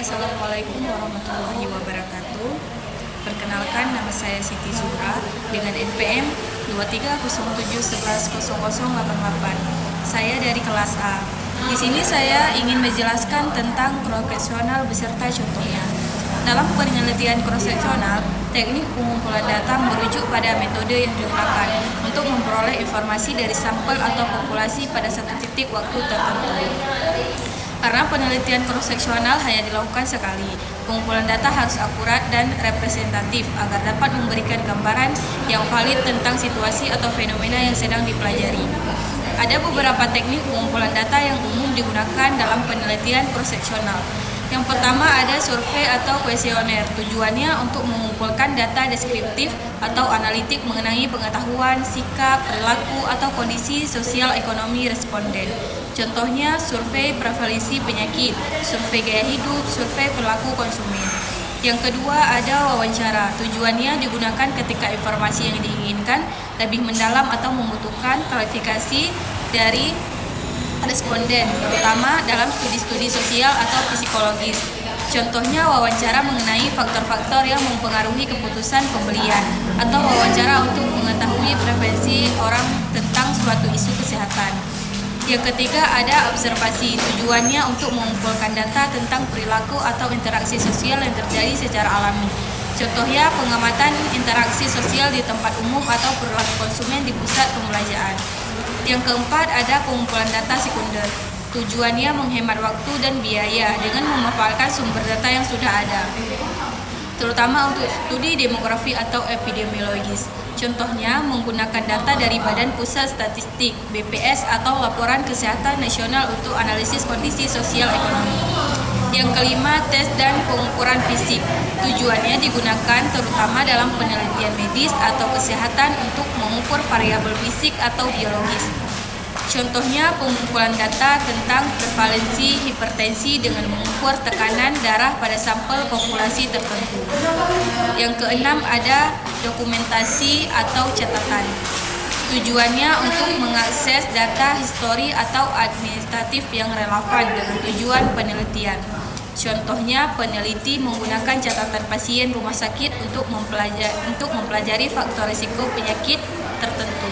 Assalamualaikum warahmatullahi wabarakatuh. Perkenalkan, nama saya Siti Zuhra dengan NPM 2307110088. Saya dari kelas A. Di sini saya ingin menjelaskan tentang cross-seksional beserta contohnya. Dalam penelitian cross-seksional, teknik pengumpulan data merujuk pada metode yang digunakan untuk memperoleh informasi dari sampel atau populasi pada satu titik waktu tertentu. Karena penelitian cross-seksional hanya dilakukan sekali, pengumpulan data harus akurat dan representatif agar dapat memberikan gambaran yang valid tentang situasi atau fenomena yang sedang dipelajari. Ada beberapa teknik pengumpulan data yang umum digunakan dalam penelitian cross-seksional. Yang pertama ada survei atau kuesioner. Tujuannya untuk mengumpulkan data deskriptif atau analitik mengenai pengetahuan, sikap, perilaku, atau kondisi sosial ekonomi responden. Contohnya survei prevalensi penyakit, survei gaya hidup, survei perilaku konsumen. Yang kedua ada wawancara. Tujuannya digunakan ketika informasi yang diinginkan lebih mendalam atau membutuhkan klarifikasi dari responden, terutama dalam studi-studi sosial atau psikologis. Contohnya wawancara mengenai faktor-faktor yang mempengaruhi keputusan pembelian, atau wawancara untuk mengetahui preferensi orang tentang suatu isu kesehatan. Yang ketiga ada observasi. Tujuannya untuk mengumpulkan data tentang perilaku atau interaksi sosial yang terjadi secara alami. Contohnya pengamatan interaksi sosial di tempat umum atau perilaku konsumen di pusat pembelanjaan. Yang keempat ada pengumpulan data sekunder. Tujuannya menghemat waktu dan biaya dengan memanfaatkan sumber data yang sudah ada, terutama untuk studi demografi atau epidemiologis. Contohnya menggunakan data dari Badan Pusat Statistik (BPS) atau Laporan Kesehatan Nasional untuk analisis kondisi sosial ekonomi. Yang kelima, tes dan pengukuran fisik. Tujuannya digunakan terutama dalam penelitian medis atau kesehatan untuk mengukur variabel fisik atau biologis. Contohnya pengumpulan data tentang prevalensi hipertensi dengan mengukur tekanan darah pada sampel populasi tertentu. Yang keenam ada dokumentasi atau catatan. Tujuannya untuk mengakses data histori atau administratif yang relevan dengan tujuan penelitian. Contohnya peneliti menggunakan catatan pasien rumah sakit untuk mempelajari faktor risiko penyakit tertentu.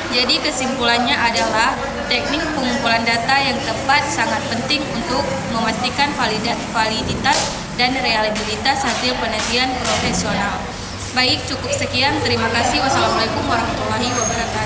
Jadi kesimpulannya adalah teknik pengumpulan data yang tepat sangat penting untuk memastikan validitas dan reliabilitas hasil penelitian profesional. Baik, cukup sekian. Terima kasih. Wassalamualaikum warahmatullahi wabarakatuh.